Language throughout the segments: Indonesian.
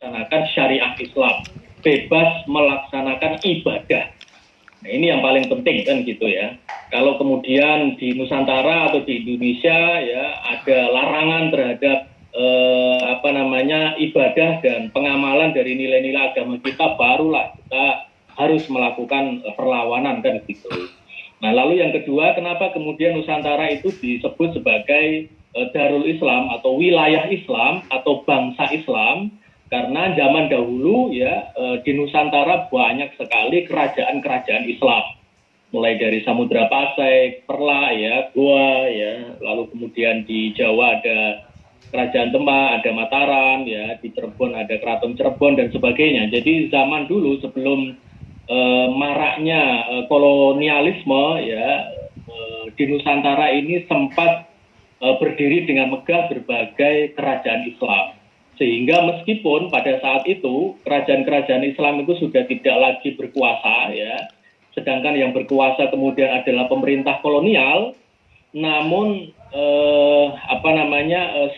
melaksanakan syariah Islam, bebas melaksanakan ibadah. Nah, ini yang paling penting kan gitu ya. Kalau kemudian di Nusantara atau di Indonesia ya ada larangan terhadap ibadah dan pengamalan dari nilai-nilai agama kita, barulah kita harus melakukan perlawanan kan gitu. Nah, lalu yang kedua, kenapa kemudian Nusantara itu disebut sebagai Darul Islam atau wilayah Islam atau bangsa Islam? Karena zaman dahulu ya di Nusantara banyak sekali kerajaan-kerajaan Islam, mulai dari Samudra Pasai, Perla, ya, Goa, ya, lalu kemudian di Jawa ada Kerajaan Demak, ada Mataram, ya, di Cirebon ada Keraton Cirebon dan sebagainya. Jadi zaman dulu sebelum maraknya kolonialisme, ya, di Nusantara ini sempat berdiri dengan megah berbagai kerajaan Islam. Sehingga meskipun pada saat itu kerajaan-kerajaan Islam itu sudah tidak lagi berkuasa, ya, sedangkan yang berkuasa kemudian adalah pemerintah kolonial, namun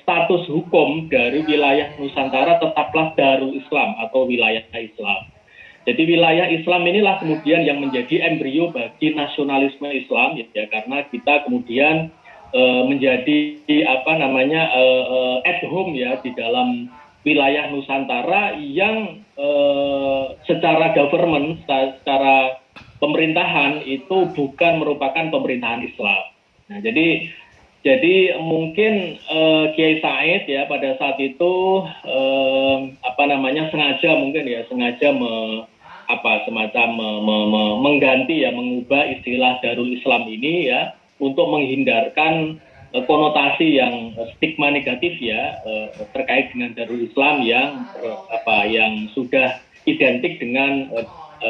status hukum dari wilayah Nusantara tetaplah Darul Islam atau wilayah Islam. Jadi wilayah Islam inilah kemudian yang menjadi embrio bagi nasionalisme Islam, ya, karena kita kemudian menjadi at home ya di dalam wilayah Nusantara yang secara government, secara pemerintahan itu bukan merupakan pemerintahan Islam. Nah, jadi mungkin Kiai Said ya pada saat itu sengaja mengganti ya, mengubah istilah Darul Islam ini ya untuk menghindarkan konotasi yang stigma negatif ya terkait dengan Darul Islam yang sudah identik dengan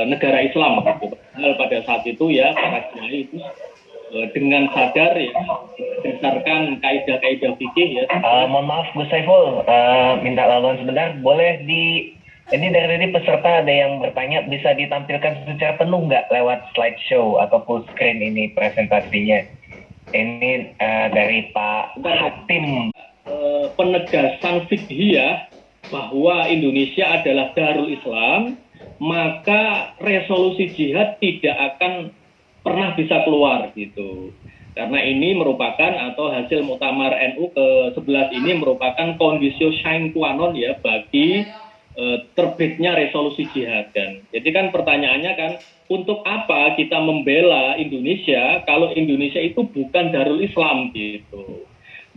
negara Islam gitu. Pada saat itu ya para kiai itu dengan sadar ya berdasarkan kaidah-kaidah fikih ya. Mohon maaf Gus Saiful, minta laluan sebentar, boleh ini dari tadi peserta ada yang bertanya, bisa ditampilkan secara penuh nggak lewat slideshow atau full screen ini presentasinya? Ini dari Pak Hatim. Penegasan fiqhiyah bahwa Indonesia adalah Darul Islam, maka resolusi jihad tidak akan pernah bisa keluar gitu. Karena ini merupakan atau hasil Muktamar NU ke-11 ini merupakan kondisio sine qua non ya bagi terbitnya resolusi jihad. Dan jadi kan pertanyaannya kan, untuk apa kita membela Indonesia kalau Indonesia itu bukan Darul Islam gitu.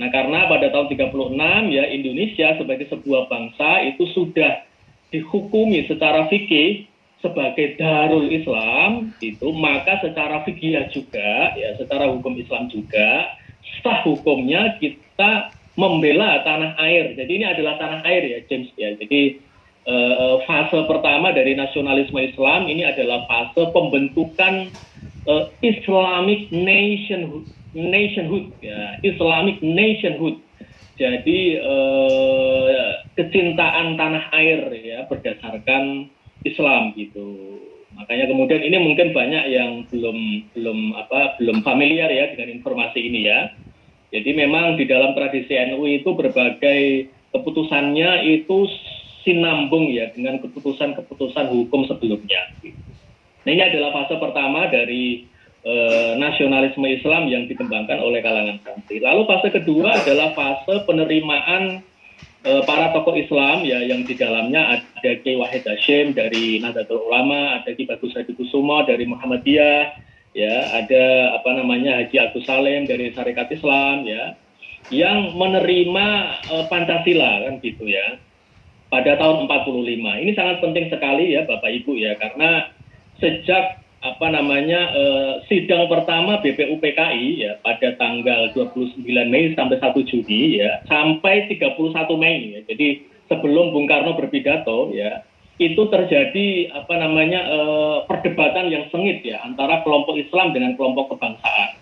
Nah, karena pada tahun 36 ya Indonesia sebagai sebuah bangsa itu sudah dihukumi secara fikih sebagai Darul Islam itu, maka secara fikih juga ya, secara hukum Islam juga sah hukumnya kita membela tanah air. Jadi ini adalah tanah air ya James ya. Jadi fase pertama dari nasionalisme Islam ini adalah fase pembentukan Islamic nationhood ya, Islamic nationhood. Jadi kecintaan tanah air ya berdasarkan Islam gitu. Makanya kemudian ini mungkin banyak yang belum familiar ya dengan informasi ini ya. Jadi memang di dalam tradisi NU itu berbagai keputusannya itu sinambung ya dengan keputusan-keputusan hukum sebelumnya. Nah, ini adalah fase pertama dari nasionalisme Islam yang dikembangkan oleh kalangan santri. Lalu fase kedua adalah fase penerimaan para tokoh Islam ya, yang di dalamnya ada Kiai Wahid Hasyim dari Nahdlatul Ulama, ada Ki Bagus Hadikusumo dari Muhammadiyah, ya, ada Haji Agus Salim dari Sarekat Islam ya, yang menerima Pancasila kan gitu ya. Pada tahun 45. Ini sangat penting sekali ya Bapak Ibu ya, karena sejak sidang pertama BPUPKI ya pada tanggal 29 Mei sampai 1 Juni ya, sampai 31 Mei ya. Jadi sebelum Bung Karno berpidato ya, itu terjadi perdebatan yang sengit ya antara kelompok Islam dengan kelompok kebangsaan.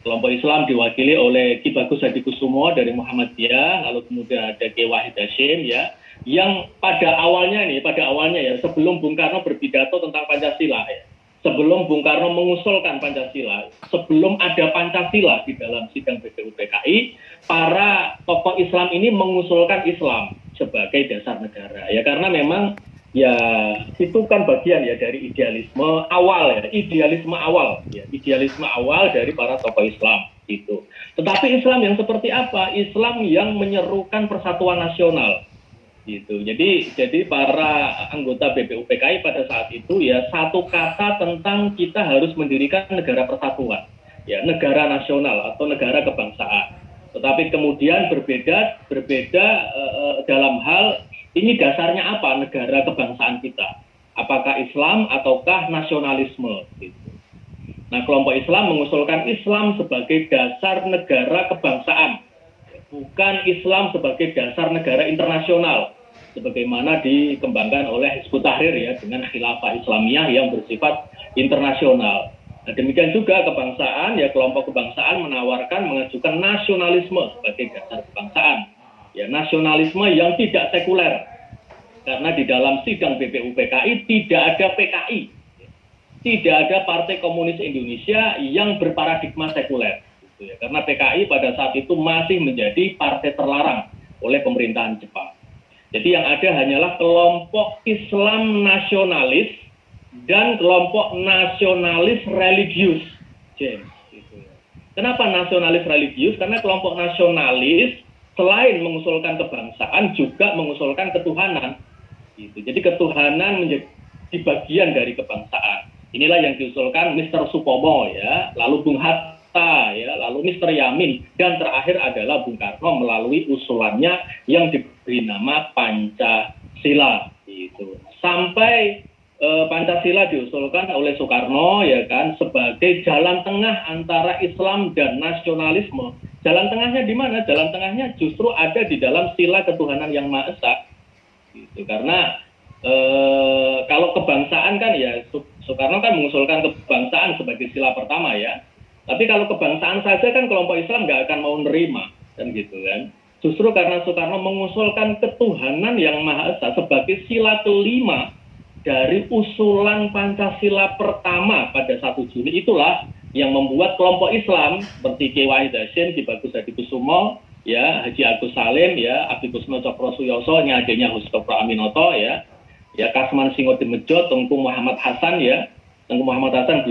Kelompok Islam diwakili oleh Ki Bagus Hadikusumo dari Muhammadiyah, lalu kemudian ada Kiai Wahid Hasyim ya, yang pada awalnya ya sebelum Bung Karno berpidato tentang Pancasila ya, sebelum Bung Karno mengusulkan Pancasila, sebelum ada Pancasila di dalam sidang BPUPKI, para tokoh Islam ini mengusulkan Islam. sebagai dasar negara. Ya karena memang ya itu kan bagian ya dari idealisme awal idealisme awal dari para tokoh Islam itu. Tetapi Islam yang seperti apa? Islam yang menyerukan persatuan nasional gitu. Jadi para anggota BPUPKI pada saat itu ya satu kata tentang kita harus mendirikan negara persatuan, ya negara nasional atau negara kebangsaan. Tetapi kemudian berbeda dalam hal ini dasarnya apa negara kebangsaan kita? Apakah Islam ataukah nasionalisme? Gitu. Nah, kelompok Islam mengusulkan Islam sebagai dasar negara kebangsaan, bukan Islam sebagai dasar negara internasional, sebagaimana dikembangkan oleh Hizbut Tahrir ya dengan khilafah Islamiyah yang bersifat internasional. Nah, demikian juga kebangsaan ya kelompok kebangsaan menawarkan mengajukan nasionalisme sebagai dasar kebangsaan, ya nasionalisme yang tidak sekuler, karena di dalam sidang BPUPKI tidak ada PKI, tidak ada Partai Komunis Indonesia yang berparadigma sekuler. Gitu ya. Karena PKI pada saat itu masih menjadi partai terlarang oleh pemerintahan Jepang. Jadi yang ada hanyalah kelompok Islam nasionalis dan kelompok nasionalis religius. James, gitu ya. Kenapa nasionalis religius? Karena kelompok nasionalis selain mengusulkan kebangsaan juga mengusulkan ketuhanan. Gitu. Jadi ketuhanan menjadi bagian dari kebangsaan. Inilah yang diusulkan Mr. Supomo ya, lalu Bung Hatta ya, lalu Mr. Yamin, dan terakhir adalah Bung Karno melalui usulannya yang diberi nama Pancasila. Gitu. Sampai Pancasila diusulkan oleh Soekarno ya kan sebagai jalan tengah antara Islam dan nasionalisme. Jalan tengahnya di mana? Jalan tengahnya justru ada di dalam sila ketuhanan yang Maha Esa. Gitu. Karena kalau kebangsaan kan ya Soekarno kan mengusulkan kebangsaan sebagai sila pertama ya. Tapi kalau kebangsaan saja kan kelompok Islam nggak akan mau nerima kan gitu kan. Justru karena Soekarno mengusulkan ketuhanan yang Maha Esa sebagai sila kelima dari usulan Pancasila pertama pada 1 Juni, itulah yang membuat kelompok Islam seperti Ki Wahid Hasyim, Ki Bagus Hadikusumo, ya Haji Agus Salim, ya Abdi Kusno Cokrosuyoso, adiknya Hustopro Aminoto, ya Kasman Singodemejo, Tengku Muhammad Hasan, ya Tengku Muhammad Hasan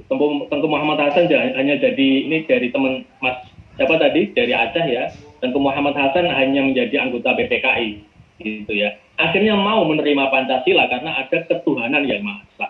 Tengku Muhammad Hasan hanya jadi ini dari teman Mas siapa tadi dari Aceh ya, Tengku Muhammad Hasan hanya menjadi anggota BPKI gitu ya. Akhirnya mau menerima Pancasila karena ada ketuhanan yang Maha Esa.